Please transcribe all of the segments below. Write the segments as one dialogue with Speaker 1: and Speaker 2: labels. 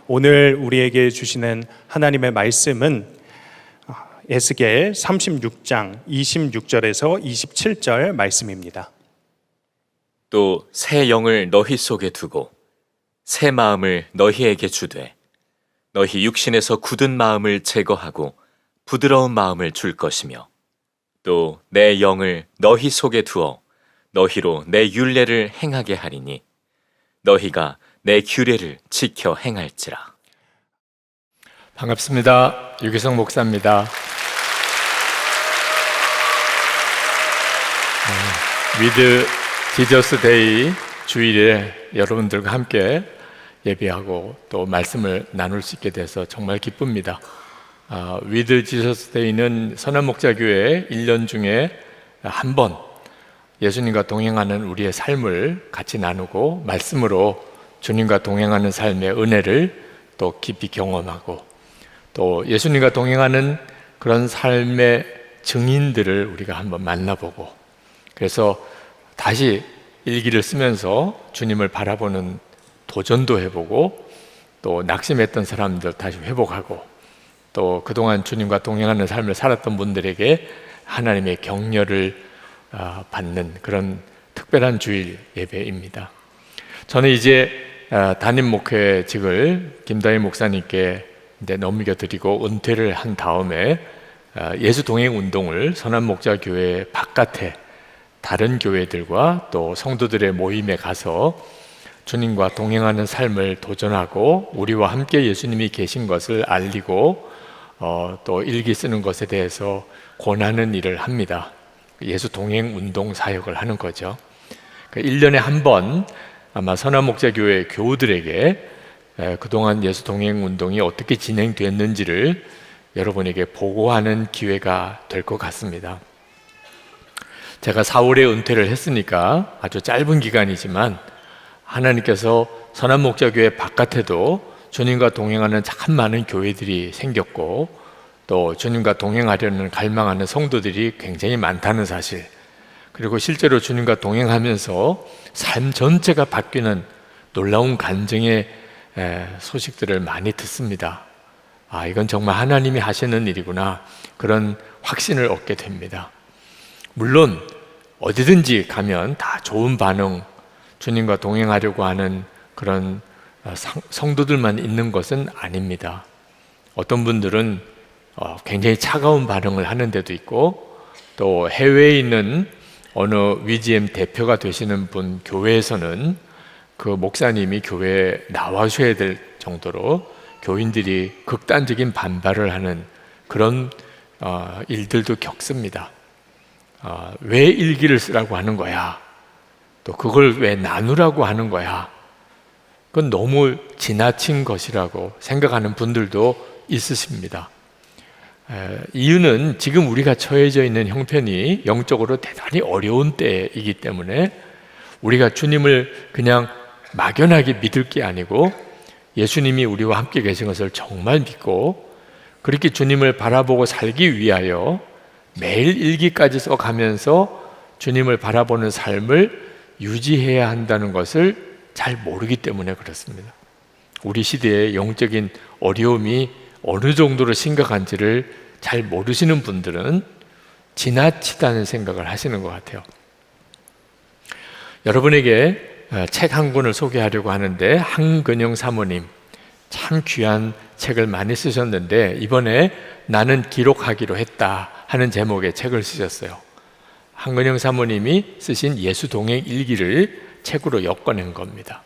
Speaker 1: 오늘 우리에게 주시는 하나님의 말씀은 에스겔 36장 26절에서 27절 말씀입니다.
Speaker 2: 또 새 영을 너희 속에 두고 새 마음을 너희에게 주되 너희 육신에서 굳은 마음을 제거하고 부드러운 마음을 줄 것이며 또 내 영을 너희 속에 두어 너희로 내 율례를 행하게 하리니 너희가 내 규례를 지켜 행할지라.
Speaker 3: 반갑습니다. 유기성 목사입니다. 위드 지저스 데이 주일에 여러분들과 함께 예배하고 또 말씀을 나눌 수 있게 돼서 정말 기쁩니다. 위드 지저스 데이는 선한목자교회 1년 중에 한 번 예수님과 동행하는 우리의 삶을 같이 나누고 말씀으로 주님과 동행하는 삶의 은혜를 또 깊이 경험하고 또 예수님과 동행하는 그런 삶의 증인들을 우리가 한번 만나보고 그래서 다시 일기를 쓰면서 주님을 바라보는 도전도 해보고 또 낙심했던 사람들 다시 회복하고 또 그동안 주님과 동행하는 삶을 살았던 분들에게 하나님의 격려를 받는 그런 특별한 주일 예배입니다. 저는 이제 담임 목회직을 김다희 목사님께 이제 넘겨드리고 은퇴를 한 다음에 예수 동행 운동을 선한목자교회 바깥에 다른 교회들과 또 성도들의 모임에 가서 주님과 동행하는 삶을 도전하고 우리와 함께 예수님이 계신 것을 알리고 또 일기 쓰는 것에 대해서 권하는 일을 합니다. 예수 동행 운동 사역을 하는 거죠. 1년에 한 번 아마 선한목자교회 교우들에게 그동안 예수 동행 운동이 어떻게 진행됐는지를 여러분에게 보고하는 기회가 될 것 같습니다. 제가 4월에 은퇴를 했으니까 아주 짧은 기간이지만 하나님께서 선한목자교회 바깥에도 주님과 동행하는 참 많은 교회들이 생겼고 또 주님과 동행하려는 갈망하는 성도들이 굉장히 많다는 사실, 그리고 실제로 주님과 동행하면서 삶 전체가 바뀌는 놀라운 간증의 소식들을 많이 듣습니다. 이건 정말 하나님이 하시는 일이구나, 그런 확신을 얻게 됩니다. 물론 어디든지 가면 다 좋은 반응, 주님과 동행하려고 하는 그런 성도들만 있는 것은 아닙니다. 어떤 분들은 굉장히 차가운 반응을 하는 데도 있고 또 해외에 있는 어느 위지엠 대표가 되시는 분 교회에서는 그 목사님이 교회에 나와셔야 될 정도로 교인들이 극단적인 반발을 하는 그런 일들도 겪습니다. 왜 일기를 쓰라고 하는 거야? 또 그걸 왜 나누라고 하는 거야? 그건 너무 지나친 것이라고 생각하는 분들도 있으십니다. 이유는 지금 우리가 처해져 있는 형편이 영적으로 대단히 어려운 때이기 때문에 우리가 주님을 그냥 막연하게 믿을 게 아니고 예수님이 우리와 함께 계신 것을 정말 믿고 그렇게 주님을 바라보고 살기 위하여 매일 일기까지 써가면서 주님을 바라보는 삶을 유지해야 한다는 것을 잘 모르기 때문에 그렇습니다. 우리 시대의 영적인 어려움이 어느 정도로 심각한지를 잘 모르시는 분들은 지나치다는 생각을 하시는 것 같아요. 여러분에게 책 한 권을 소개하려고 하는데, 한근영 사모님 참 귀한 책을 많이 쓰셨는데 이번에 나는 기록하기로 했다 하는 제목의 책을 쓰셨어요. 한근영 사모님이 쓰신 예수 동행 일기를 책으로 엮어낸 겁니다.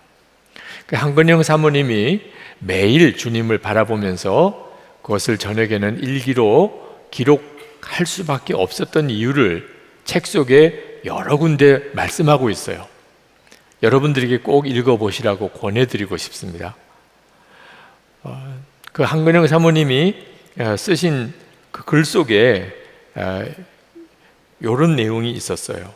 Speaker 3: 한근영 사모님이 매일 주님을 바라보면서 그것을 저녁에는 일기로 기록할 수밖에 없었던 이유를 책 속에 여러 군데 말씀하고 있어요. 여러분들에게 꼭 읽어보시라고 권해드리고 싶습니다. 그 한근영 사모님이 쓰신 그 글 속에 이런 내용이 있었어요.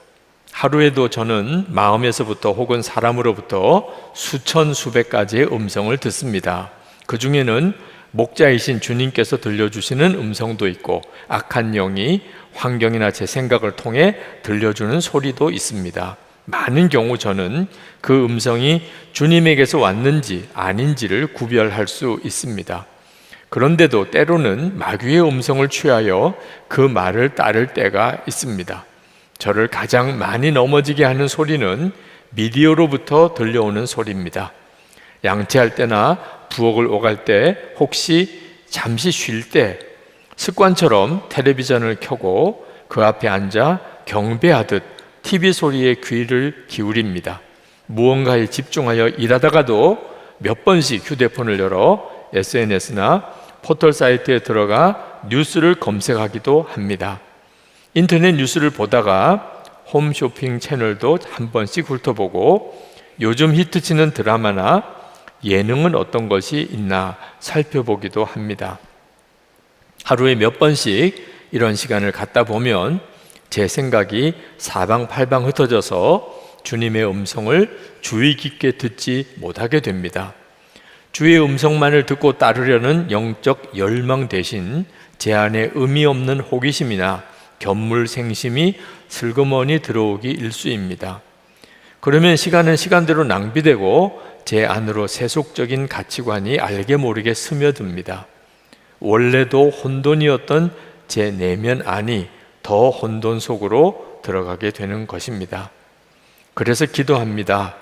Speaker 3: 하루에도 저는 마음에서부터 혹은 사람으로부터 수천 수백 가지의 음성을 듣습니다. 그 중에는 목자이신 주님께서 들려주시는 음성도 있고 악한 영이 환경이나 제 생각을 통해 들려주는 소리도 있습니다. 많은 경우 저는 그 음성이 주님에게서 왔는지 아닌지를 구별할 수 있습니다. 그런데도 때로는 마귀의 음성을 취하여 그 말을 따를 때가 있습니다. 저를 가장 많이 넘어지게 하는 소리는 미디어로부터 들려오는 소리입니다. 양치할 때나 부엌을 오갈 때, 혹시 잠시 쉴 때 습관처럼 텔레비전을 켜고 그 앞에 앉아 경배하듯 TV 소리에 귀를 기울입니다. 무언가에 집중하여 일하다가도 몇 번씩 휴대폰을 열어 SNS나 포털 사이트에 들어가 뉴스를 검색하기도 합니다. 인터넷 뉴스를 보다가 홈쇼핑 채널도 한 번씩 훑어보고 요즘 히트치는 드라마나 예능은 어떤 것이 있나 살펴보기도 합니다. 하루에 몇 번씩 이런 시간을 갖다 보면 제 생각이 사방팔방 흩어져서 주님의 음성을 주의 깊게 듣지 못하게 됩니다. 주의 음성만을 듣고 따르려는 영적 열망 대신 제 안에 의미 없는 호기심이나 견물생심이 슬그머니 들어오기 일쑤입니다. 그러면 시간은 시간대로 낭비되고 제 안으로 세속적인 가치관이 알게 모르게 스며듭니다. 원래도 혼돈이었던 제 내면 안이 더 혼돈 속으로 들어가게 되는 것입니다. 그래서 기도합니다.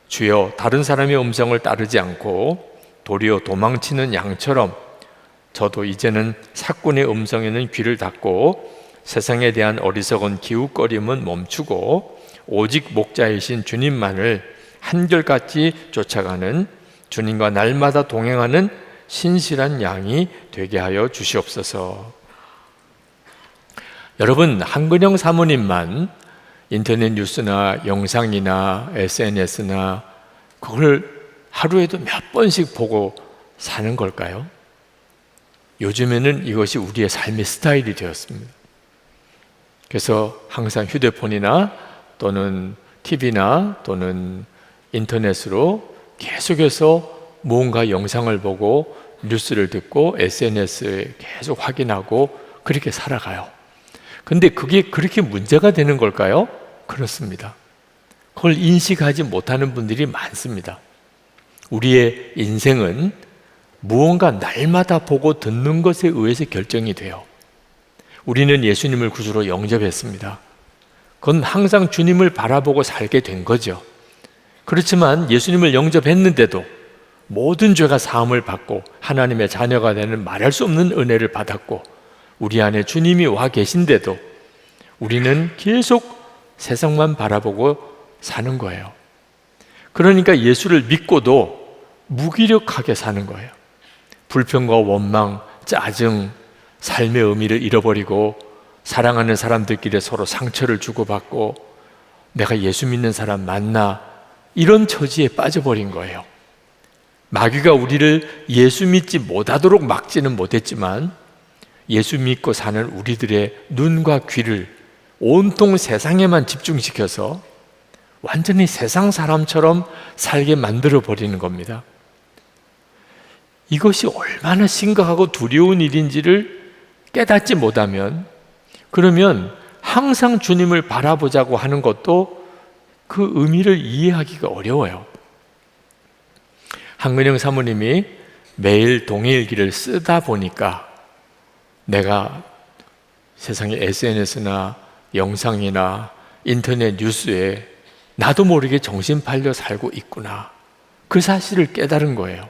Speaker 3: 주여, 다른 사람의 음성을 따르지 않고 도리어 도망치는 양처럼 저도 이제는 사꾼의 음성에는 귀를 닫고 세상에 대한 어리석은 기웃거림은 멈추고 오직 목자이신 주님만을 한결같이 쫓아가는, 주님과 날마다 동행하는 신실한 양이 되게 하여 주시옵소서. 여러분, 한근영 사모님만 인터넷 뉴스나 영상이나 SNS나 그걸 하루에도 몇 번씩 보고 사는 걸까요? 요즘에는 이것이 우리의 삶의 스타일이 되었습니다. 그래서 항상 휴대폰이나 또는 TV나 또는 인터넷으로 계속해서 뭔가 영상을 보고 뉴스를 듣고 SNS에 계속 확인하고 그렇게 살아가요. 근데 그게 그렇게 문제가 되는 걸까요? 그렇습니다. 그걸 인식하지 못하는 분들이 많습니다. 우리의 인생은 무언가 날마다 보고 듣는 것에 의해서 결정이 돼요. 우리는 예수님을 구주로 영접했습니다. 그건 항상 주님을 바라보고 살게 된 거죠. 그렇지만 예수님을 영접했는데도 모든 죄가 사함을 받고 하나님의 자녀가 되는 말할 수 없는 은혜를 받았고 우리 안에 주님이 와 계신데도 우리는 계속 세상만 바라보고 사는 거예요. 그러니까 예수를 믿고도 무기력하게 사는 거예요. 불평과 원망, 짜증, 삶의 의미를 잃어버리고 사랑하는 사람들끼리 서로 상처를 주고받고 내가 예수 믿는 사람 맞나, 이런 처지에 빠져버린 거예요. 마귀가 우리를 예수 믿지 못하도록 막지는 못했지만 예수 믿고 사는 우리들의 눈과 귀를 온통 세상에만 집중시켜서 완전히 세상 사람처럼 살게 만들어 버리는 겁니다. 이것이 얼마나 심각하고 두려운 일인지를 깨닫지 못하면, 그러면 항상 주님을 바라보자고 하는 것도 그 의미를 이해하기가 어려워요. 한근영 사모님이 매일 동해일기를 쓰다 보니까 내가 세상에 SNS나 영상이나 인터넷 뉴스에 나도 모르게 정신 팔려 살고 있구나, 그 사실을 깨달은 거예요.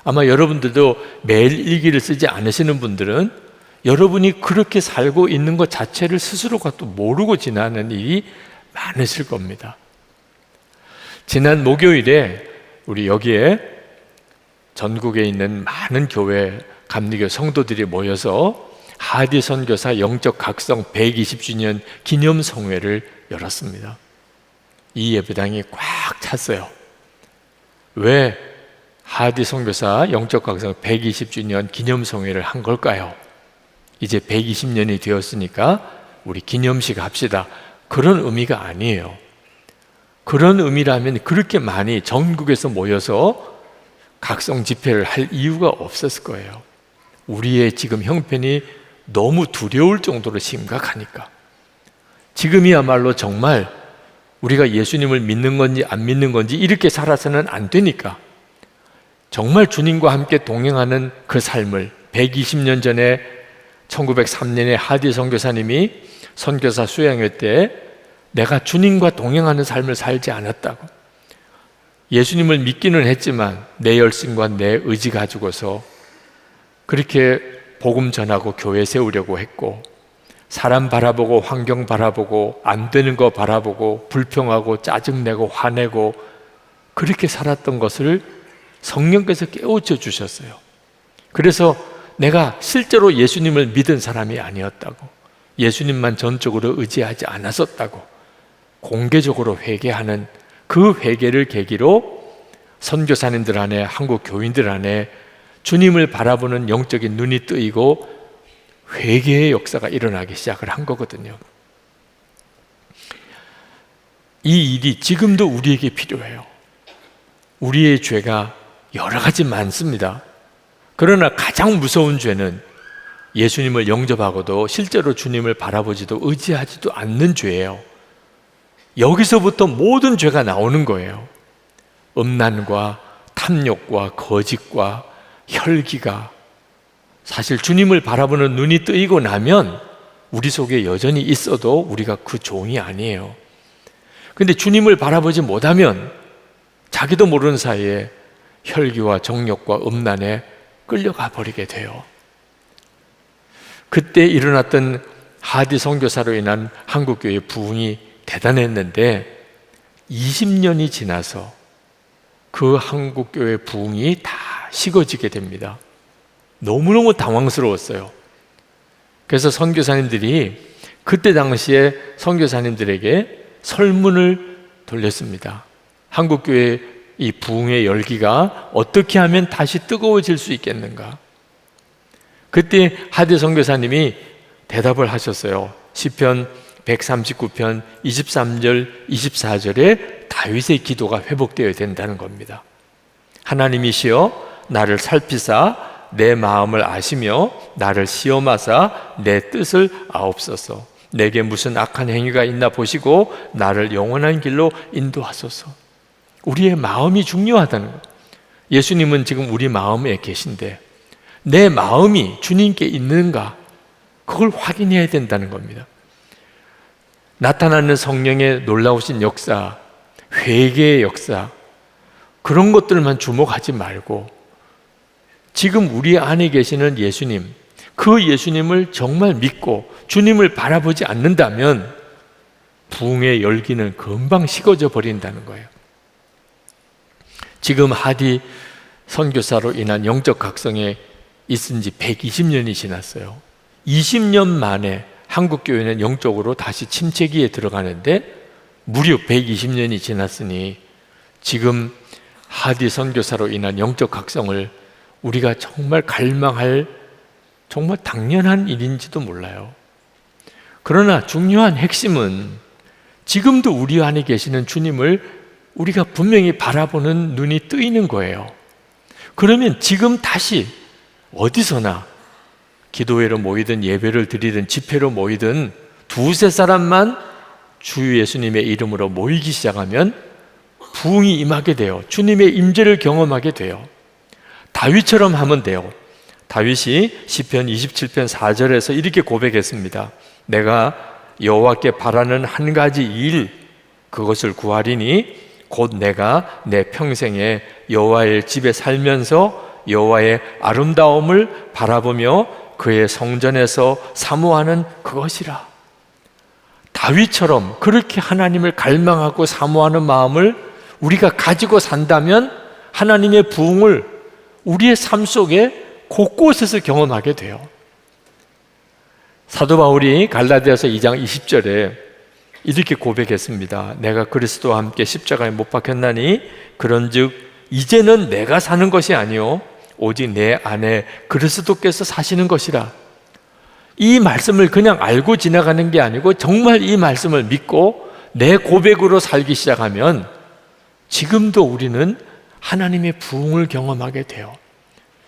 Speaker 3: 아마 여러분들도 매일 일기를 쓰지 않으시는 분들은 여러분이 그렇게 살고 있는 것 자체를 스스로가 또 모르고 지나는 일이 많으실 겁니다. 지난 목요일에 우리 여기에 전국에 있는 많은 교회 감리교 성도들이 모여서 하디 선교사 영적 각성 120주년 기념성회를 열었습니다. 이 예배당이 꽉 찼어요. 왜 하디 선교사 영적 각성 120주년 기념성회를 한 걸까요? 이제 120년이 되었으니까 우리 기념식 합시다, 그런 의미가 아니에요. 그런 의미라면 그렇게 많이 전국에서 모여서 각성 집회를 할 이유가 없었을 거예요. 우리의 지금 형편이 너무 두려울 정도로 심각하니까. 지금이야말로 정말 우리가 예수님을 믿는 건지 안 믿는 건지 이렇게 살아서는 안 되니까 정말 주님과 함께 동행하는 그 삶을 120년 전에 1903년에 하디 선교사님이 선교사 수양회 때 내가 주님과 동행하는 삶을 살지 않았다고, 예수님을 믿기는 했지만 내 열심과 내 의지 가지고서 그렇게 복음 전하고 교회 세우려고 했고, 사람 바라보고 환경 바라보고 안 되는 거 바라보고 불평하고 짜증내고 화내고 그렇게 살았던 것을 성령께서 깨우쳐 주셨어요. 그래서 내가 실제로 예수님을 믿은 사람이 아니었다고, 예수님만 전적으로 의지하지 않았었다고 공개적으로 회개하는 그 회개를 계기로 선교사님들 안에, 한국 교인들 안에 주님을 바라보는 영적인 눈이 뜨이고 회개의 역사가 일어나기 시작을 한 거거든요. 이 일이 지금도 우리에게 필요해요. 우리의 죄가 여러 가지 많습니다. 그러나 가장 무서운 죄는 예수님을 영접하고도 실제로 주님을 바라보지도 의지하지도 않는 죄예요. 여기서부터 모든 죄가 나오는 거예요. 음란과 탐욕과 거짓과 혈기가, 사실 주님을 바라보는 눈이 뜨이고 나면 우리 속에 여전히 있어도 우리가 그 종이 아니에요. 근데 주님을 바라보지 못하면 자기도 모르는 사이에 혈기와 정욕과 음란에 끌려가 버리게 돼요. 그때 일어났던 하디 선교사로 인한 한국교회 부흥이 대단했는데 20년이 지나서 그 한국교회 부흥이 다 식어지게 됩니다. 너무너무 당황스러웠어요. 그래서 선교사님들이 그때 당시에 선교사님들에게 설문을 돌렸습니다. 한국교회 이 부흥의 열기가 어떻게 하면 다시 뜨거워질 수 있겠는가? 그때 하디 선교사님이 대답을 하셨어요. 시편 139편 23절 24절에 다윗의 기도가 회복되어야 된다는 겁니다. 하나님이시여 나를 살피사 내 마음을 아시며 나를 시험하사 내 뜻을 아옵소서. 내게 무슨 악한 행위가 있나 보시고 나를 영원한 길로 인도하소서. 우리의 마음이 중요하다는 거예요. 예수님은 지금 우리 마음에 계신데 내 마음이 주님께 있는가, 그걸 확인해야 된다는 겁니다. 나타나는 성령의 놀라우신 역사, 회개의 역사, 그런 것들만 주목하지 말고 지금 우리 안에 계시는 예수님, 그 예수님을 정말 믿고 주님을 바라보지 않는다면 부흥의 열기는 금방 식어져 버린다는 거예요. 지금 하디 선교사로 인한 영적 각성에 있은 지 120년이 지났어요. 20년 만에 한국교회는 영적으로 다시 침체기에 들어가는데 무려 120년이 지났으니 지금 하디 선교사로 인한 영적 각성을 우리가 정말 갈망할 정말 당연한 일인지도 몰라요. 그러나 중요한 핵심은 지금도 우리 안에 계시는 주님을 우리가 분명히 바라보는 눈이 뜨이는 거예요. 그러면 지금 다시 어디서나 기도회로 모이든 예배를 드리든 집회로 모이든 두세 사람만 주 예수님의 이름으로 모이기 시작하면 부흥이 임하게 돼요. 주님의 임재를 경험하게 돼요. 다윗처럼 하면 돼요. 다윗이 시편 27편 4절에서 이렇게 고백했습니다. 내가 여호와께 바라는 한 가지 일, 그것을 구하리니 곧 내가 내 평생에 여호와의 집에 살면서 여호와의 아름다움을 바라보며 그의 성전에서 사모하는 그것이라. 다윗처럼 그렇게 하나님을 갈망하고 사모하는 마음을 우리가 가지고 산다면 하나님의 부흥을 우리의 삶 속에 곳곳에서 경험하게 돼요. 사도 바울이 갈라디아서 2장 20절에 이렇게 고백했습니다. 내가 그리스도와 함께 십자가에 못 박혔나니 그런즉 이제는 내가 사는 것이 아니요 오직 내 안에 그리스도께서 사시는 것이라. 이 말씀을 그냥 알고 지나가는 게 아니고 정말 이 말씀을 믿고 내 고백으로 살기 시작하면 지금도 우리는 하나님의 부흥을 경험하게 돼요.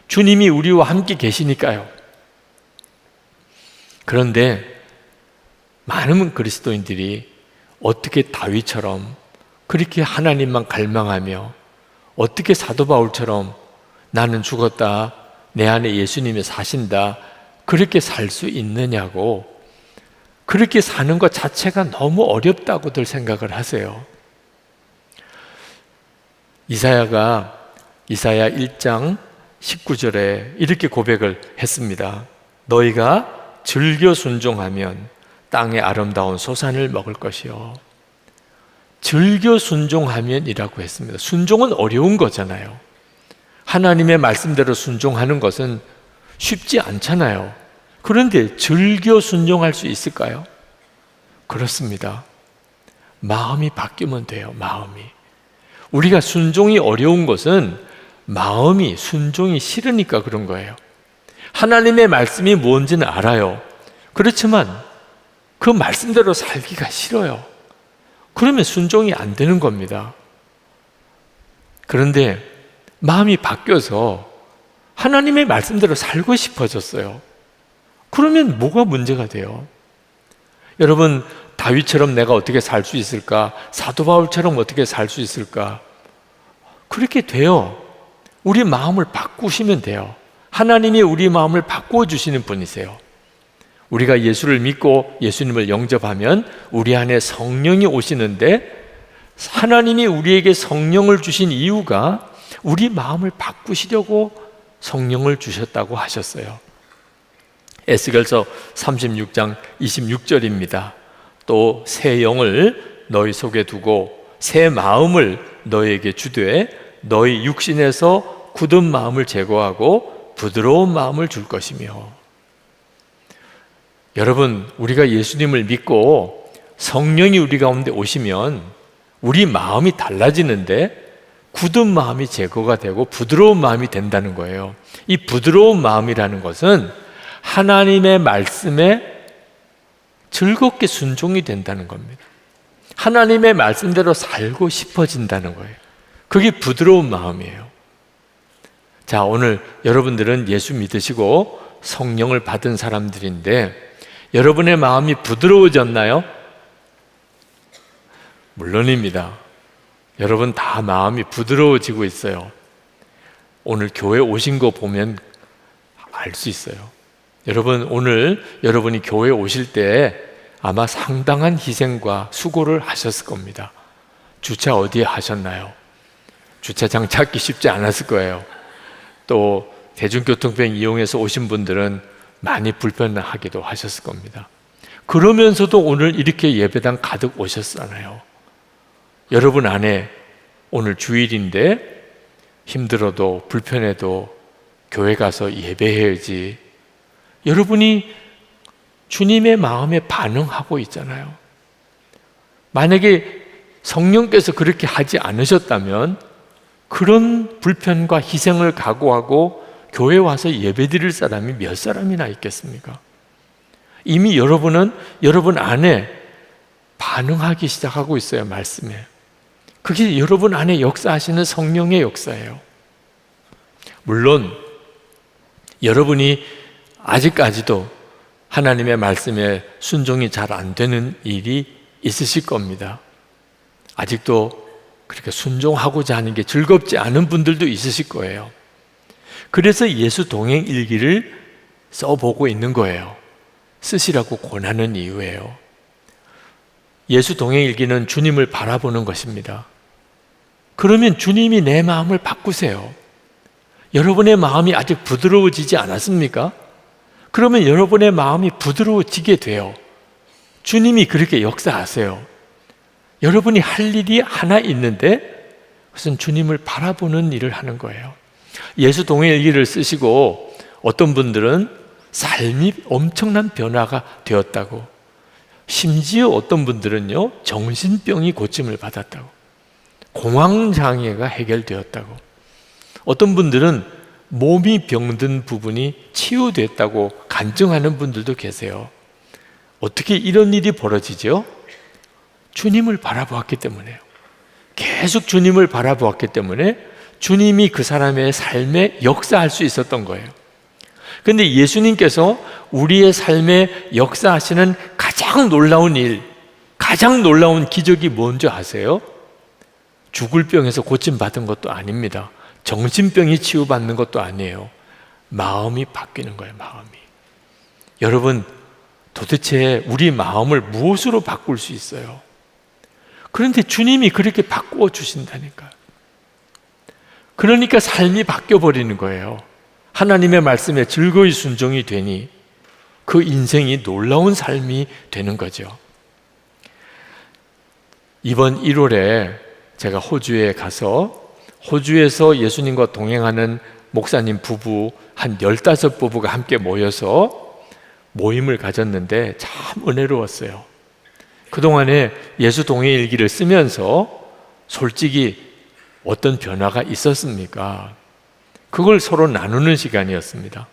Speaker 3: 주님이 우리와 함께 계시니까요. 그런데 많은 그리스도인들이 어떻게 다윗처럼 그렇게 하나님만 갈망하며 어떻게 사도 바울처럼 나는 죽었다, 내 안에 예수님이 사신다, 그렇게 살 수 있느냐고, 그렇게 사는 것 자체가 너무 어렵다고들 생각을 하세요. 이사야 1장 19절에 이렇게 고백을 했습니다. 너희가 즐겨 순종하면 땅의 아름다운 소산을 먹을 것이요. 즐겨 순종하면이라고 했습니다. 순종은 어려운 거잖아요. 하나님의 말씀대로 순종하는 것은 쉽지 않잖아요. 그런데 즐겨 순종할 수 있을까요? 그렇습니다. 마음이 바뀌면 돼요. 마음이. 우리가 순종이 어려운 것은 마음이 순종이 싫으니까 그런 거예요. 하나님의 말씀이 뭔지는 알아요. 그렇지만 그 말씀대로 살기가 싫어요. 그러면 순종이 안 되는 겁니다. 그런데 마음이 바뀌어서 하나님의 말씀대로 살고 싶어졌어요. 그러면 뭐가 문제가 돼요? 여러분, 다윗처럼 내가 어떻게 살 수 있을까? 사도 바울처럼 어떻게 살 수 있을까? 그렇게 돼요. 우리 마음을 바꾸시면 돼요. 하나님이 우리 마음을 바꾸어 주시는 분이세요. 우리가 예수를 믿고 예수님을 영접하면 우리 안에 성령이 오시는데, 하나님이 우리에게 성령을 주신 이유가 우리 마음을 바꾸시려고 성령을 주셨다고 하셨어요. 에스겔서 36장 26절입니다. 또 새 영을 너희 속에 두고 새 마음을 너희에게 주되 너희 육신에서 굳은 마음을 제거하고 부드러운 마음을 줄 것이며. 여러분, 우리가 예수님을 믿고 성령이 우리 가운데 오시면 우리 마음이 달라지는데 굳은 마음이 제거가 되고 부드러운 마음이 된다는 거예요. 이 부드러운 마음이라는 것은 하나님의 말씀에 즐겁게 순종이 된다는 겁니다. 하나님의 말씀대로 살고 싶어진다는 거예요. 그게 부드러운 마음이에요. 자, 오늘 여러분들은 예수 믿으시고 성령을 받은 사람들인데 여러분의 마음이 부드러워졌나요? 물론입니다. 여러분 다 마음이 부드러워지고 있어요. 오늘 교회 오신 거 보면 알 수 있어요. 여러분, 오늘 여러분이 교회 오실 때 아마 상당한 희생과 수고를 하셨을 겁니다. 주차 어디에 하셨나요? 주차장 찾기 쉽지 않았을 거예요. 또 대중교통편 이용해서 오신 분들은 많이 불편하기도 하셨을 겁니다. 그러면서도 오늘 이렇게 예배당 가득 오셨잖아요. 여러분 안에 오늘 주일인데 힘들어도 불편해도 교회 가서 예배해야지. 여러분이 주님의 마음에 반응하고 있잖아요. 만약에 성령께서 그렇게 하지 않으셨다면 그런 불편과 희생을 각오하고 교회 와서 예배드릴 사람이 몇 사람이나 있겠습니까? 이미 여러분은 여러분 안에 반응하기 시작하고 있어요, 말씀에. 그게 여러분 안에 역사하시는 성령의 역사예요. 물론 여러분이 아직까지도 하나님의 말씀에 순종이 잘 안 되는 일이 있으실 겁니다. 아직도 그렇게 순종하고자 하는 게 즐겁지 않은 분들도 있으실 거예요. 그래서 예수 동행 일기를 써보고 있는 거예요. 쓰시라고 권하는 이유예요. 예수 동행 일기는 주님을 바라보는 것입니다. 그러면 주님이 내 마음을 바꾸세요. 여러분의 마음이 아직 부드러워지지 않았습니까? 그러면 여러분의 마음이 부드러워지게 돼요. 주님이 그렇게 역사하세요. 여러분이 할 일이 하나 있는데 그것은 주님을 바라보는 일을 하는 거예요. 예수 동행 일기를 쓰시고 어떤 분들은 삶이 엄청난 변화가 되었다고, 심지어 어떤 분들은요 정신병이 고침을 받았다고, 공황장애가 해결되었다고, 어떤 분들은 몸이 병든 부분이 치유됐다고 간증하는 분들도 계세요. 어떻게 이런 일이 벌어지죠? 주님을 바라보았기 때문에요. 계속 주님을 바라보았기 때문에 주님이 그 사람의 삶에 역사할 수 있었던 거예요. 그런데 예수님께서 우리의 삶에 역사하시는 가장 놀라운 일, 가장 놀라운 기적이 뭔지 아세요? 죽을 병에서 고침받은 것도 아닙니다. 정신병이 치유받는 것도 아니에요. 마음이 바뀌는 거예요, 마음이. 여러분, 도대체 우리 마음을 무엇으로 바꿀 수 있어요? 그런데 주님이 그렇게 바꾸어 주신다니까요. 그러니까 삶이 바뀌어 버리는 거예요. 하나님의 말씀에 즐거이 순종이 되니 그 인생이 놀라운 삶이 되는 거죠. 이번 1월에 제가 호주에 가서 호주에서 예수님과 동행하는 목사님 부부 한 15부부가 함께 모여서 모임을 가졌는데 참 은혜로웠어요. 그동안에 예수 동행 일기를 쓰면서 솔직히 어떤 변화가 있었습니까? 그걸 서로 나누는 시간이었습니다.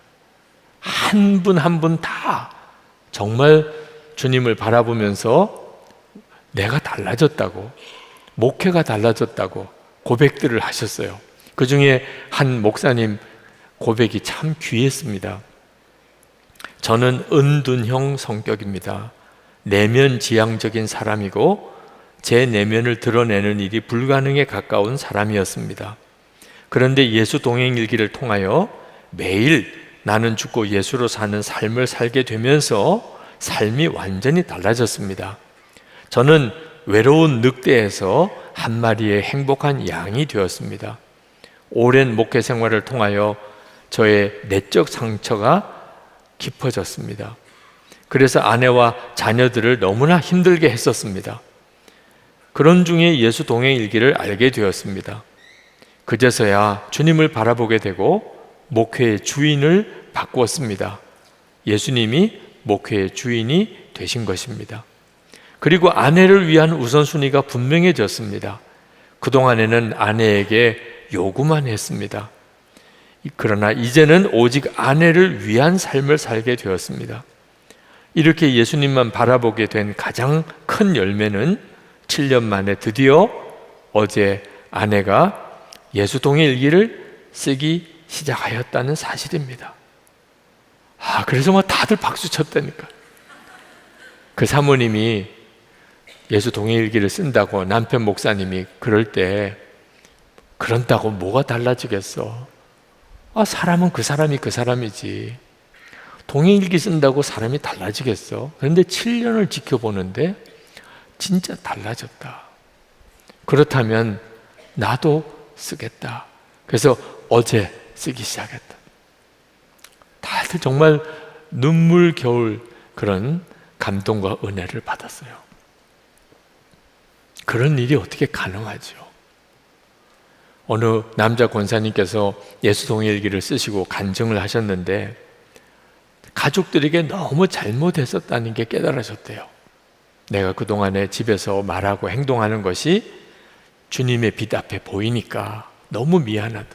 Speaker 3: 한 분 한 분 다 정말 주님을 바라보면서 내가 달라졌다고, 목회가 달라졌다고 고백들을 하셨어요. 그 중에 한 목사님 고백이 참 귀했습니다. 저는 은둔형 성격입니다. 내면지향적인 사람이고 제 내면을 드러내는 일이 불가능에 가까운 사람이었습니다. 그런데 예수 동행일기를 통하여 매일 나는 죽고 예수로 사는 삶을 살게 되면서 삶이 완전히 달라졌습니다. 저는 외로운 늑대에서 한 마리의 행복한 양이 되었습니다. 오랜 목회 생활을 통하여 저의 내적 상처가 깊어졌습니다. 그래서 아내와 자녀들을 너무나 힘들게 했었습니다. 그런 중에 예수 동행 일기를 알게 되었습니다. 그제서야 주님을 바라보게 되고 목회의 주인을 바꾸었습니다. 예수님이 목회의 주인이 되신 것입니다. 그리고 아내를 위한 우선순위가 분명해졌습니다. 그동안에는 아내에게 요구만 했습니다. 그러나 이제는 오직 아내를 위한 삶을 살게 되었습니다. 이렇게 예수님만 바라보게 된 가장 큰 열매는 7년 만에 드디어 어제 아내가 예수 동행 일기를 쓰기 시작하였다는 사실입니다. 그래서 뭐 다들 박수 쳤다니까. 그 사모님이 예수 동행 일기를 쓴다고 남편 목사님이 그럴 때 그런다고 뭐가 달라지겠어? 사람은 그 사람이 그 사람이지. 동행일기 쓴다고 사람이 달라지겠어? 그런데 7년을 지켜보는데 진짜 달라졌다. 그렇다면 나도 쓰겠다. 그래서 어제 쓰기 시작했다. 다들 정말 눈물겨울 그런 감동과 은혜를 받았어요. 그런 일이 어떻게 가능하죠? 어느 남자 권사님께서 예수 동행일기를 쓰시고 간증을 하셨는데 가족들에게 너무 잘못했었다는 게 깨달으셨대요. 내가 그동안에 집에서 말하고 행동하는 것이 주님의 빛 앞에 보이니까 너무 미안하다.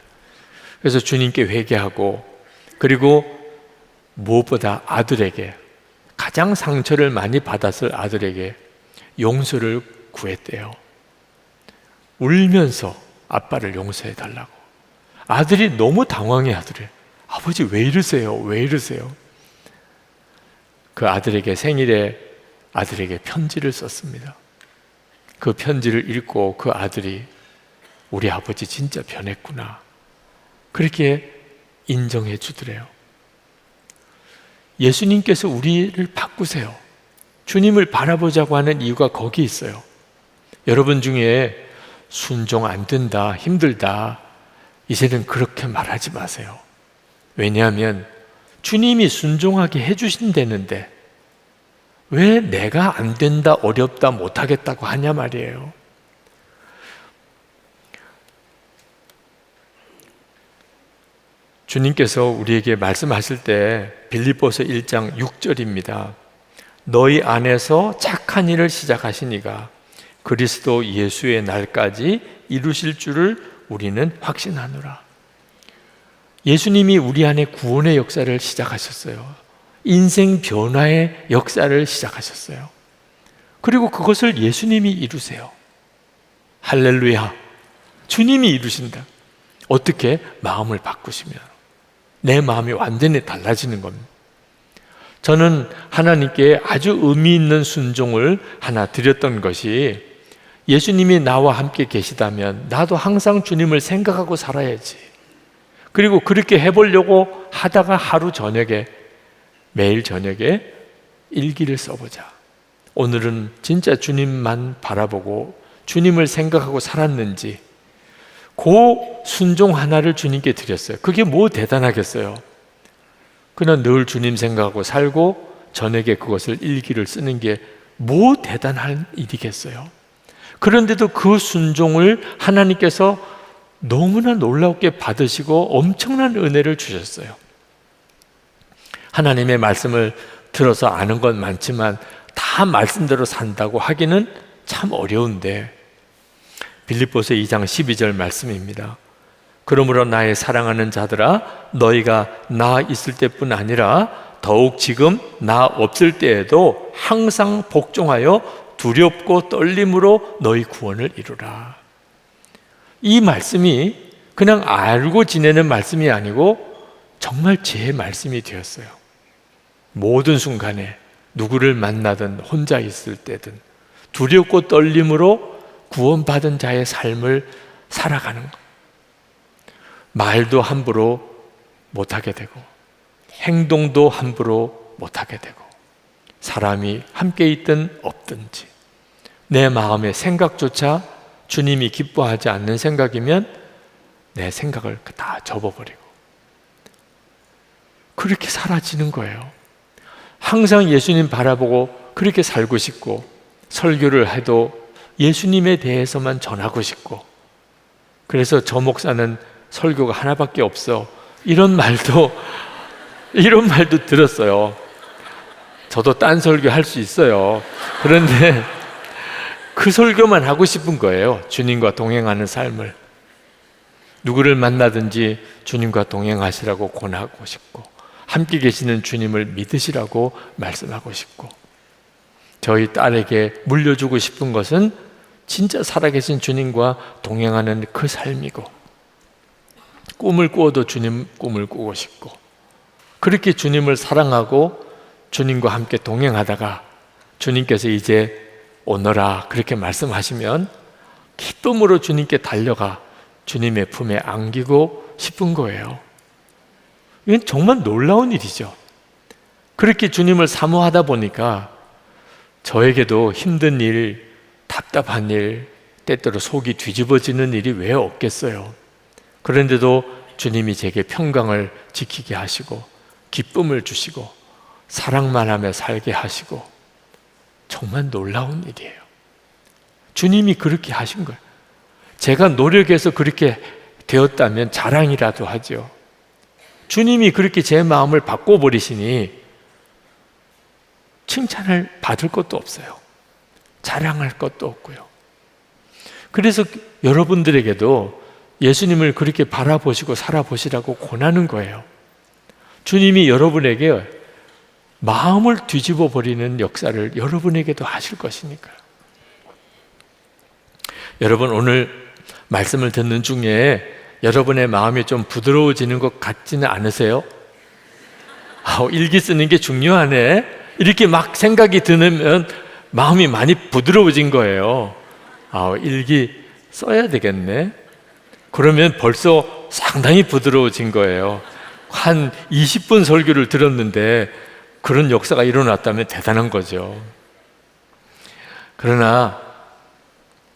Speaker 3: 그래서 주님께 회개하고, 그리고 무엇보다 아들에게, 가장 상처를 많이 받았을 아들에게 용서를 구했대요. 울면서 아빠를 용서해 달라고. 아들이 너무 당황해 하더래. 아버지 왜 이러세요? 왜 이러세요? 그 아들에게 생일에 아들에게 편지를 썼습니다. 그 편지를 읽고 그 아들이 우리 아버지 진짜 변했구나, 그렇게 인정해 주더래요. 예수님께서 우리를 바꾸세요. 주님을 바라보자고 하는 이유가 거기 있어요. 여러분 중에 순종 안 된다, 힘들다, 이제는 그렇게 말하지 마세요. 왜냐하면 주님이 순종하게 해주신다는데 왜 내가 안 된다, 어렵다, 못하겠다고 하냐 말이에요. 주님께서 우리에게 말씀하실 때 빌립보서 1장 6절입니다. 너희 안에서 착한 일을 시작하시니가 그리스도 예수의 날까지 이루실 줄을 우리는 확신하노라. 예수님이 우리 안에 구원의 역사를 시작하셨어요. 인생 변화의 역사를 시작하셨어요. 그리고 그것을 예수님이 이루세요. 할렐루야. 주님이 이루신다. 어떻게? 마음을 바꾸시면 내 마음이 완전히 달라지는 겁니다. 저는 하나님께 아주 의미 있는 순종을 하나 드렸던 것이, 예수님이 나와 함께 계시다면 나도 항상 주님을 생각하고 살아야지. 그리고 그렇게 해보려고 하다가 하루 저녁에, 매일 저녁에 일기를 써보자. 오늘은 진짜 주님만 바라보고 주님을 생각하고 살았는지, 그 순종 하나를 주님께 드렸어요. 그게 뭐 대단하겠어요. 그냥 늘 주님 생각하고 살고 저녁에 그것을 일기를 쓰는 게 뭐 대단한 일이겠어요. 그런데도 그 순종을 하나님께서 너무나 놀랍게 받으시고 엄청난 은혜를 주셨어요. 하나님의 말씀을 들어서 아는 건 많지만 다 말씀대로 산다고 하기는 참 어려운데, 빌립보서 2장 12절 말씀입니다. 그러므로 나의 사랑하는 자들아, 너희가 나 있을 때뿐 아니라 더욱 지금 나 없을 때에도 항상 복종하여 두렵고 떨림으로 너희 구원을 이루라. 이 말씀이 그냥 알고 지내는 말씀이 아니고 정말 제 말씀이 되었어요. 모든 순간에 누구를 만나든 혼자 있을 때든 두렵고 떨림으로 구원받은 자의 삶을 살아가는 것. 말도 함부로 못하게 되고 행동도 함부로 못하게 되고, 사람이 함께 있든 없든지 내 마음의 생각조차 주님이 기뻐하지 않는 생각이면 내 생각을 다 접어버리고 그렇게 사라지는 거예요. 항상 예수님 바라보고 그렇게 살고 싶고, 설교를 해도 예수님에 대해서만 전하고 싶고, 그래서 저 목사는 설교가 하나밖에 없어, 이런 말도 들었어요. 저도 딴 설교 할 수 있어요. 그런데 그 설교만 하고 싶은 거예요. 주님과 동행하는 삶을. 누구를 만나든지 주님과 동행하시라고 권하고 싶고, 함께 계시는 주님을 믿으시라고 말씀하고 싶고, 저희 딸에게 물려주고 싶은 것은 진짜 살아계신 주님과 동행하는 그 삶이고, 꿈을 꾸어도 주님 꿈을 꾸고 싶고, 그렇게 주님을 사랑하고 주님과 함께 동행하다가 주님께서 이제 오너라 그렇게 말씀하시면 기쁨으로 주님께 달려가 주님의 품에 안기고 싶은 거예요. 이건 정말 놀라운 일이죠. 그렇게 주님을 사모하다 보니까 저에게도 힘든 일, 답답한 일, 때때로 속이 뒤집어지는 일이 왜 없겠어요. 그런데도 주님이 제게 평강을 지키게 하시고 기쁨을 주시고 사랑만 하며 살게 하시고, 정말 놀라운 일이에요. 주님이 그렇게 하신 거예요. 제가 노력해서 그렇게 되었다면 자랑이라도 하죠. 주님이 그렇게 제 마음을 바꿔버리시니 칭찬을 받을 것도 없어요. 자랑할 것도 없고요. 그래서 여러분들에게도 예수님을 그렇게 바라보시고 살아보시라고 권하는 거예요. 주님이 여러분에게 마음을 뒤집어 버리는 역사를 여러분에게도 하실 것이니까요. 여러분, 오늘 말씀을 듣는 중에 여러분의 마음이 좀 부드러워지는 것 같지는 않으세요? 일기 쓰는 게 중요하네, 이렇게 막 생각이 드면 마음이 많이 부드러워진 거예요. 일기 써야 되겠네. 그러면 벌써 상당히 부드러워진 거예요. 한 20분 설교를 들었는데 그런 역사가 일어났다면 대단한 거죠. 그러나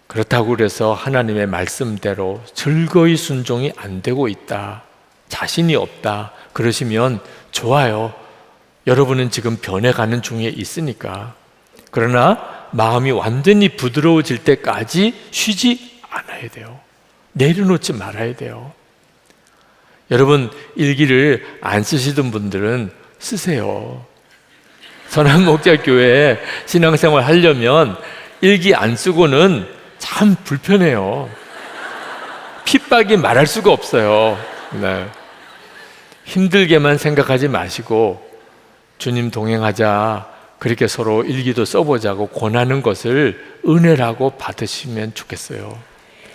Speaker 3: 그렇다고 그래서 하나님의 말씀대로 즐거이 순종이 안 되고 있다, 자신이 없다 그러시면 좋아요. 여러분은 지금 변해가는 중에 있으니까. 그러나 마음이 완전히 부드러워질 때까지 쉬지 않아야 돼요. 내려놓지 말아야 돼요. 여러분, 일기를 안 쓰시던 분들은 쓰세요. 선한목자교회에 신앙생활 하려면 일기 안 쓰고는 참 불편해요. 핍박이 말할 수가 없어요. 네. 힘들게만 생각하지 마시고 주님 동행하자, 그렇게 서로 일기도 써보자고 권하는 것을 은혜라고 받으시면 좋겠어요.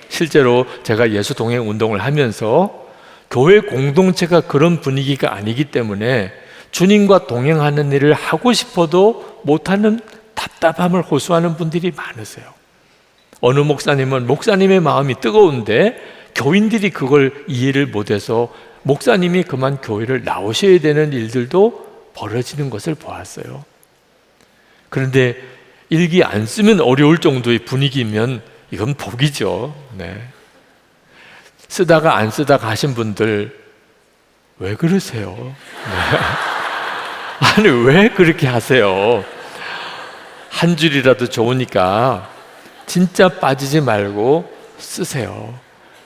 Speaker 3: 실제로 제가 예수 동행 운동을 하면서 교회 공동체가 그런 분위기가 아니기 때문에 주님과 동행하는 일을 하고 싶어도 못하는 답답함을 호소하는 분들이 많으세요. 어느 목사님은 목사님의 마음이 뜨거운데 교인들이 그걸 이해를 못해서 목사님이 그만 교회를 나오셔야 되는 일들도 벌어지는 것을 보았어요. 그런데 일기 안 쓰면 어려울 정도의 분위기면 이건 복이죠. 네. 쓰다가 안 쓰다가 하신 분들 왜 그러세요? 네. 아니 왜 그렇게 하세요? 한 줄이라도 좋으니까 진짜 빠지지 말고 쓰세요.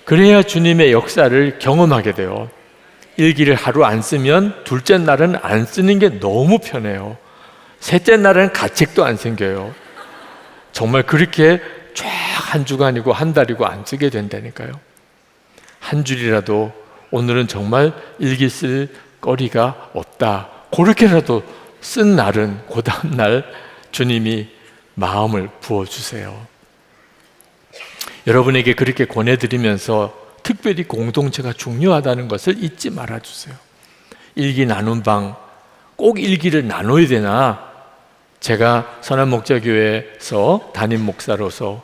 Speaker 3: 그래야 주님의 역사를 경험하게 돼요. 일기를 하루 안 쓰면 둘째 날은 안 쓰는 게 너무 편해요. 셋째 날은 가책도 안 생겨요. 정말 그렇게 쫙 한 주간이고 한 달이고 안 쓰게 된다니까요. 한 줄이라도 오늘은 정말 일기 쓸 거리가 없다, 그렇게라도 쓴 날은 그 다음 날 주님이 마음을 부어주세요. 여러분에게 그렇게 권해드리면서 특별히 공동체가 중요하다는 것을 잊지 말아주세요. 일기 나눈 방, 꼭 일기를 나눠야 되나? 제가 선한목자교회에서 담임 목사로서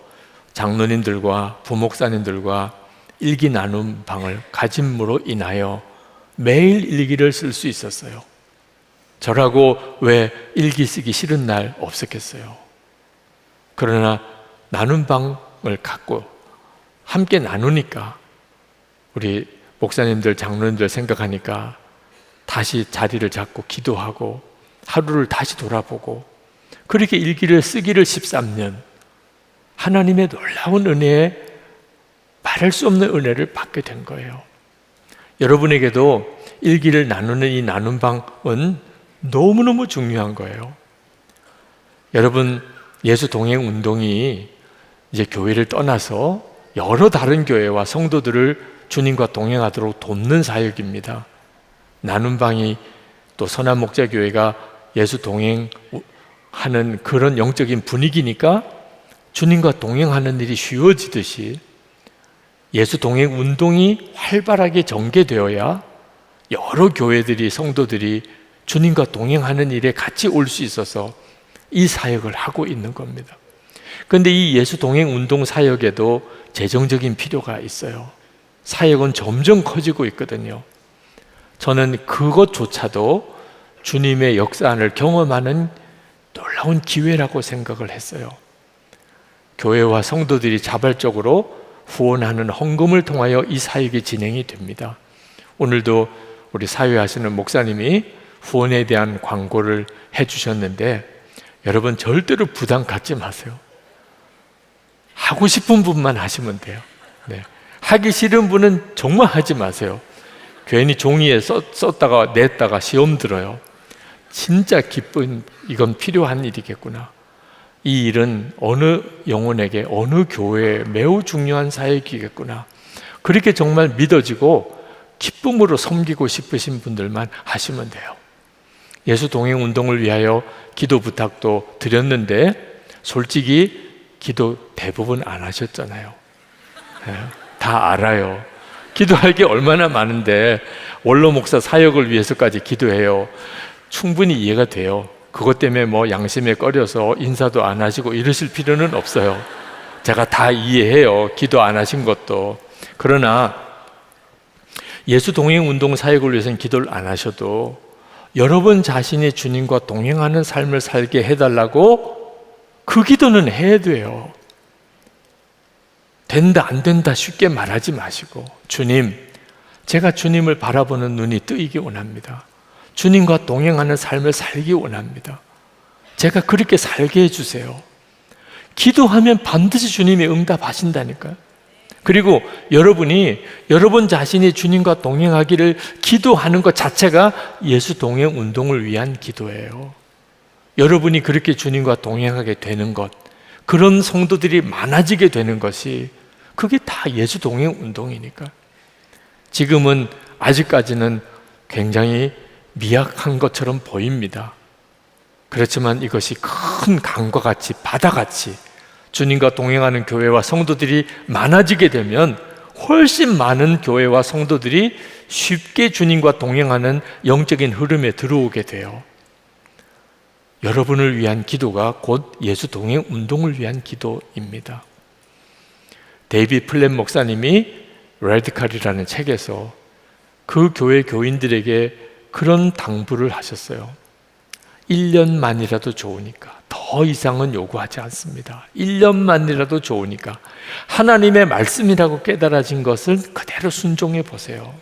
Speaker 3: 장로님들과 부목사님들과 일기 나눔 방을 가짐으로 인하여 매일 일기를 쓸 수 있었어요. 저라고 왜 일기 쓰기 싫은 날 없었겠어요? 그러나 나눔 방을 갖고 함께 나누니까 우리 목사님들, 장로님들 생각하니까 다시 자리를 잡고 기도하고 하루를 다시 돌아보고 그렇게 일기를 쓰기를 13년 하나님의 놀라운 은혜에 말할 수 없는 은혜를 받게 된 거예요. 여러분에게도 일기를 나누는 이 나눔방은 너무너무 중요한 거예요. 여러분, 예수 동행 운동이 이제 교회를 떠나서 여러 다른 교회와 성도들을 주님과 동행하도록 돕는 사역입니다. 나눔방이 또 선한목자교회가 예수 동행하는 그런 영적인 분위기니까 주님과 동행하는 일이 쉬워지듯이 예수 동행 운동이 활발하게 전개되어야 여러 교회들이, 성도들이 주님과 동행하는 일에 같이 올 수 있어서 이 사역을 하고 있는 겁니다. 그런데 이 예수 동행 운동 사역에도 재정적인 필요가 있어요. 사역은 점점 커지고 있거든요. 저는 그것조차도 주님의 역사 안을 경험하는 놀라운 기회라고 생각을 했어요. 교회와 성도들이 자발적으로 후원하는 헌금을 통하여 이 사역이 진행이 됩니다. 오늘도 우리 사회하시는 목사님이 후원에 대한 광고를 해주셨는데 여러분 절대로 부담 갖지 마세요. 하고 싶은 분만 하시면 돼요. 네. 하기 싫은 분은 정말 하지 마세요. 괜히 종이에 썼다가 냈다가 시험 들어요. 진짜 기쁜, 이건 필요한 일이겠구나. 이 일은 어느 영혼에게, 어느 교회에 매우 중요한 사역이겠구나. 그렇게 정말 믿어지고 기쁨으로 섬기고 싶으신 분들만 하시면 돼요. 예수 동행 운동을 위하여 기도 부탁도 드렸는데 솔직히 기도 대부분 안 하셨잖아요. 다 알아요. 기도할 게 얼마나 많은데 원로 목사 사역을 위해서까지 기도해요. 충분히 이해가 돼요. 그것 때문에 뭐 양심에 꺼려서 인사도 안 하시고 이러실 필요는 없어요. 제가 다 이해해요. 기도 안 하신 것도. 그러나 예수 동행 운동 사역을 위해서는 기도를 안 하셔도 여러분 자신이 주님과 동행하는 삶을 살게 해달라고 그 기도는 해야 돼요. 된다 안 된다 쉽게 말하지 마시고, 주님, 제가 주님을 바라보는 눈이 뜨이기 원합니다. 주님과 동행하는 삶을 살기 원합니다. 제가 그렇게 살게 해주세요. 기도하면 반드시 주님이 응답하신다니까요. 그리고 여러분이 여러분 자신이 주님과 동행하기를 기도하는 것 자체가 예수 동행 운동을 위한 기도예요. 여러분이 그렇게 주님과 동행하게 되는 것, 그런 성도들이 많아지게 되는 것이 그게 다 예수 동행 운동이니까. 지금은 아직까지는 굉장히 미약한 것처럼 보입니다. 그렇지만 이것이 큰 강과 같이, 바다같이 주님과 동행하는 교회와 성도들이 많아지게 되면 훨씬 많은 교회와 성도들이 쉽게 주님과 동행하는 영적인 흐름에 들어오게 돼요. 여러분을 위한 기도가 곧 예수 동행 운동을 위한 기도입니다. 데이비드 플랫 목사님이 레디칼이라는 책에서 그 교회 교인들에게 그런 당부를 하셨어요. 1년만이라도 좋으니까, 더 이상은 요구하지 않습니다. 1년만이라도 좋으니까 하나님의 말씀이라고 깨달아진 것을 그대로 순종해 보세요.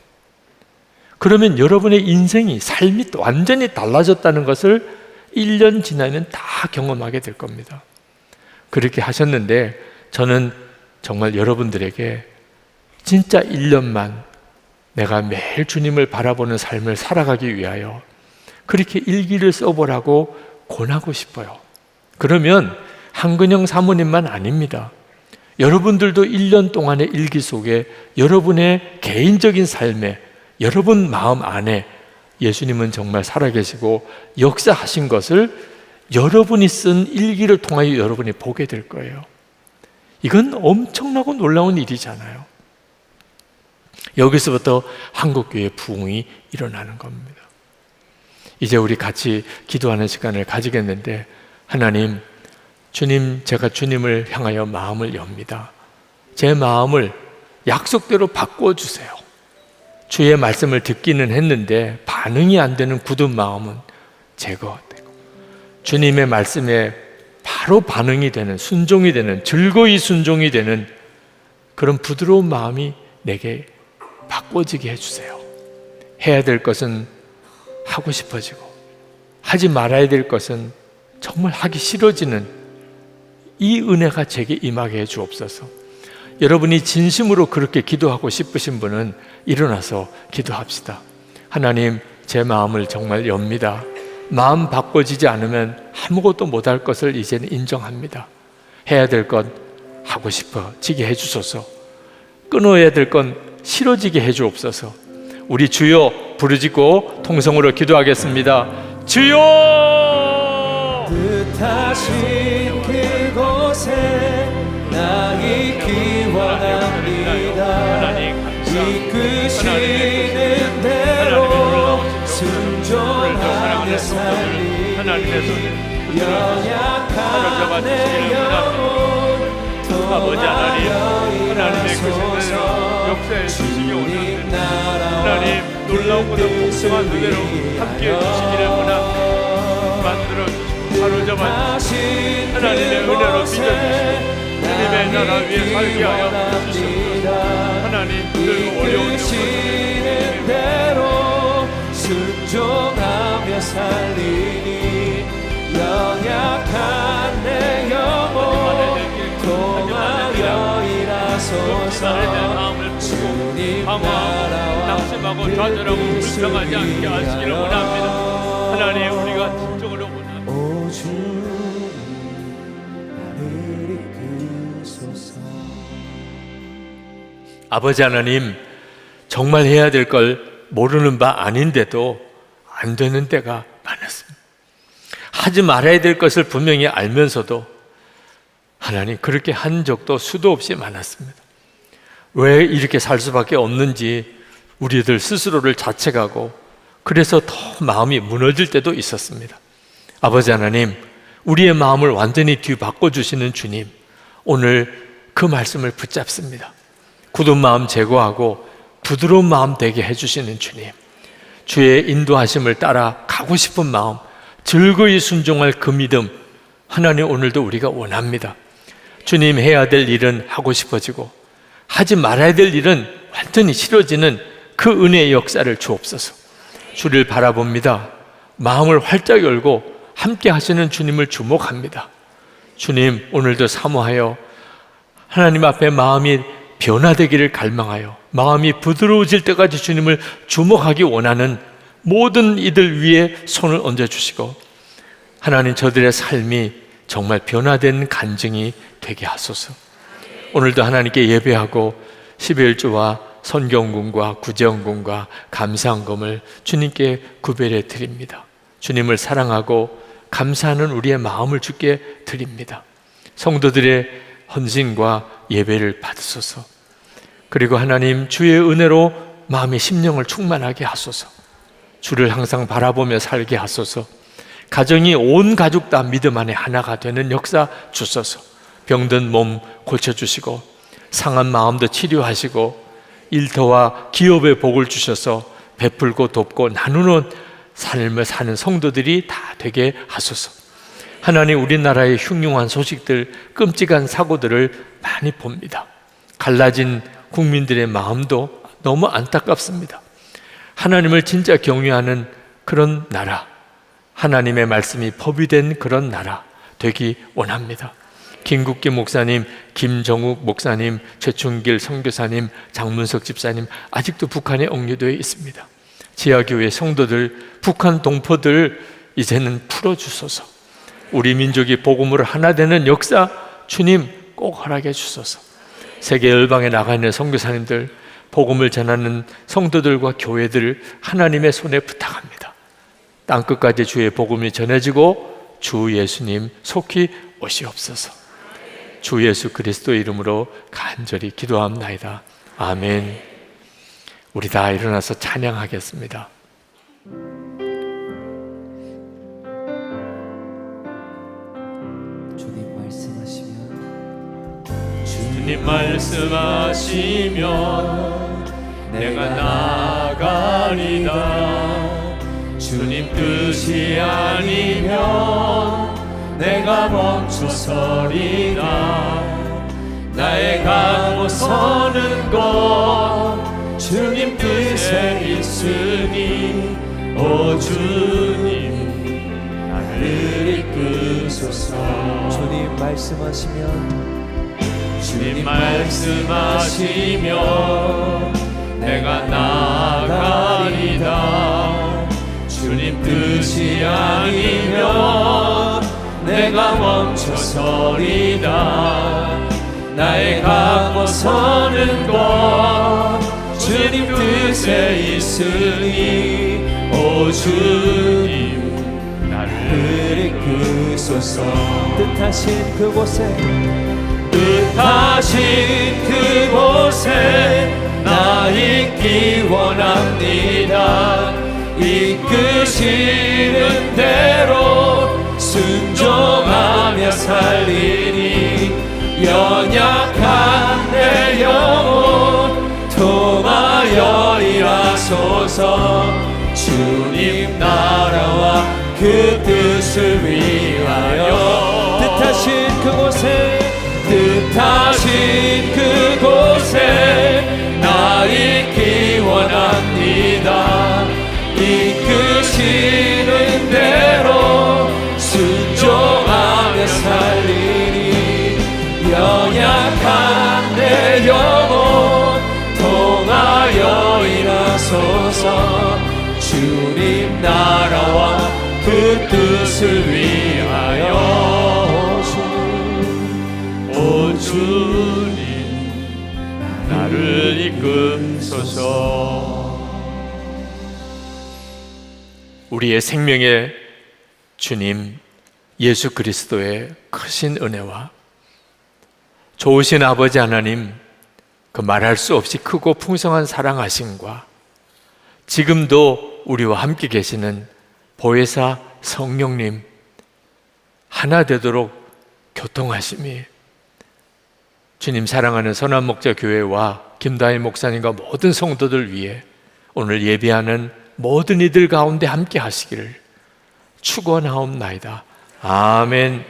Speaker 3: 그러면 여러분의 인생이, 삶이 완전히 달라졌다는 것을 1년 지나면 다 경험하게 될 겁니다. 그렇게 하셨는데 저는 정말 여러분들에게 진짜 1년만 내가 매일 주님을 바라보는 삶을 살아가기 위하여 그렇게 일기를 써보라고 권하고 싶어요. 그러면 한근영 사모님만 아닙니다. 여러분들도 1년 동안의 일기 속에 여러분의 개인적인 삶에, 여러분 마음 안에 예수님은 정말 살아계시고 역사하신 것을 여러분이 쓴 일기를 통하여 여러분이 보게 될 거예요. 이건 엄청나고 놀라운 일이잖아요. 여기서부터 한국교회 부흥이 일어나는 겁니다. 이제 우리 같이 기도하는 시간을 가지겠는데, 하나님, 주님, 제가 주님을 향하여 마음을 엽니다. 제 마음을 약속대로 바꿔주세요. 주의 말씀을 듣기는 했는데 반응이 안 되는 굳은 마음은 제거되고, 주님의 말씀에 바로 반응이 되는, 순종이 되는, 즐거이 순종이 되는 그런 부드러운 마음이 내게 바꿔지게 해주세요. 해야 될 것은 하고 싶어지고, 하지 말아야 될 것은 정말 하기 싫어지는 이 은혜가 제게 임하게 해 주옵소서. 여러분이 진심으로 그렇게 기도하고 싶으신 분은 일어나서 기도합시다. 하나님, 제 마음을 정말 엽니다. 마음 바꿔지지 않으면 아무것도 못할 것을 이제는 인정합니다. 해야 될 것 하고 싶어지게 해주소서. 끊어야 될 건 싫어지게 해주옵소서. 우리 주여 부르짖고 통성으로 기도하겠습니다. 주여!
Speaker 4: 뜻하신 그곳에 나이기 원합니다. 이끄시는 대로 순종하며 살리 연약한 내 영혼 통하여 일하소서. 주님 나라와
Speaker 3: 놀라운 것을 복종한 그대로 함께 해주시기를 원합니다. 만들어 주시고 사로잡아 주시고 하나님의 은혜로 믿어주시고 주님의 나라 위에 살게 하여 주시옵소서. 하나님, 힘들고 어려운
Speaker 4: 이끄시는 대로 순종하며 살리니 연약한 내 영혼 통하여 일하소서. 주님 나라와
Speaker 3: 낙심하고 좌절하고 불평하지 않게 하시기를 원합니다. 하나님, 우리가 진정으로 원합니다.
Speaker 4: 오 주님 나를 이끄소서.
Speaker 3: 아버지 하나님, 정말 해야 될 걸 모르는 바 아닌데도 안 되는 때가 많았습니다. 하지 말아야 될 것을 분명히 알면서도 하나님, 그렇게 한 적도 수도 없이 많았습니다. 왜 이렇게 살 수밖에 없는지 우리들 스스로를 자책하고, 그래서 더 마음이 무너질 때도 있었습니다. 아버지 하나님, 우리의 마음을 완전히 뒤바꿔주시는 주님, 오늘 그 말씀을 붙잡습니다. 굳은 마음 제거하고 부드러운 마음 되게 해주시는 주님, 주의 인도하심을 따라 가고 싶은 마음, 즐거이 순종할 그 믿음, 하나님, 오늘도 우리가 원합니다. 주님, 해야 될 일은 하고 싶어지고 하지 말아야 될 일은 완전히 싫어지는 그 은혜의 역사를 주옵소서. 주를 바라봅니다. 마음을 활짝 열고 함께 하시는 주님을 주목합니다. 주님, 오늘도 사모하여 하나님 앞에 마음이 변화되기를 갈망하여 마음이 부드러워질 때까지 주님을 주목하기 원하는 모든 이들 위에 손을 얹어주시고, 하나님, 저들의 삶이 정말 변화된 간증이 되게 하소서. 오늘도 하나님께 예배하고 11조와 선경금과 구제원금과 감사헌금을 주님께 구별해 드립니다. 주님을 사랑하고 감사하는 우리의 마음을 주께 드립니다. 성도들의 헌신과 예배를 받으소서. 그리고 하나님, 주의 은혜로 마음의 심령을 충만하게 하소서. 주를 항상 바라보며 살게 하소서. 가정이 온 가족 다 믿음 안에 하나가 되는 역사 주소서. 병든 몸 고쳐주시고 상한 마음도 치료하시고 일터와 기업의 복을 주셔서 베풀고 돕고 나누는 삶을 사는 성도들이 다 되게 하소서. 하나님, 우리나라의 흉흉한 소식들, 끔찍한 사고들을 많이 봅니다. 갈라진 국민들의 마음도 너무 안타깝습니다. 하나님을 진짜 경외하는 그런 나라, 하나님의 말씀이 법이 된 그런 나라 되기 원합니다. 김국기 목사님, 김정욱 목사님, 최충길 선교사님, 장문석 집사님 아직도 북한에 억류되어 있습니다. 지하교회 성도들, 북한 동포들 이제는 풀어주소서. 우리 민족이 복음으로 하나 되는 역사 주님 꼭 허락해 주소서. 세계 열방에 나가 있는 선교사님들, 복음을 전하는 성도들과 교회들을 하나님의 손에 부탁합니다. 땅끝까지 주의 복음이 전해지고 주 예수님 속히 오시옵소서. 주 예수 그리스도 이름으로 간절히 기도합나이다. 아멘. 우리 다 일어나서 찬양하겠습니다.
Speaker 4: 주님 말씀하시면 내가 나아가리다. 주님 뜻이 아니면 내가 멈춰서리다. 나의 가고 서는 것 주님 뜻에 있으니 오 주님 나를 이끄소서. 주님 말씀하시면 내가 나아가리다. 주님 뜻이 아니면 내가 멈춰서리다. 나의 가고 서는 것 주님 뜻에 있으니 오 주님 나를 이끄소서. 뜻하신 그곳에 나 있기 원합니다. 이끄시는 대로 순종하며 살리니 연약한 내 영혼 통하여 일하소서. 주님 나라와 그 뜻을 위하여 뜻하신 그곳에 나 있기 원합니다. 이끄시는 대로 순종하며 살리니 연약한 내 영혼 통하여 일하소서. 주님 나라와 그 뜻을 위하여 오 주님 나를 이끄소서.
Speaker 3: 우리의 생명의 주님 예수 그리스도의 크신 은혜와 좋으신 아버지 하나님 그 말할 수 없이 크고 풍성한 사랑하심과 지금도 우리와 함께 계시는 보혜사 성령님 하나 되도록 교통하심이 주님 사랑하는 선한목자교회와 김다희 목사님과 모든 성도들 위해 오늘 예배하는 모든 이들 가운데 함께 하시기를 축원하옵나이다. 아멘.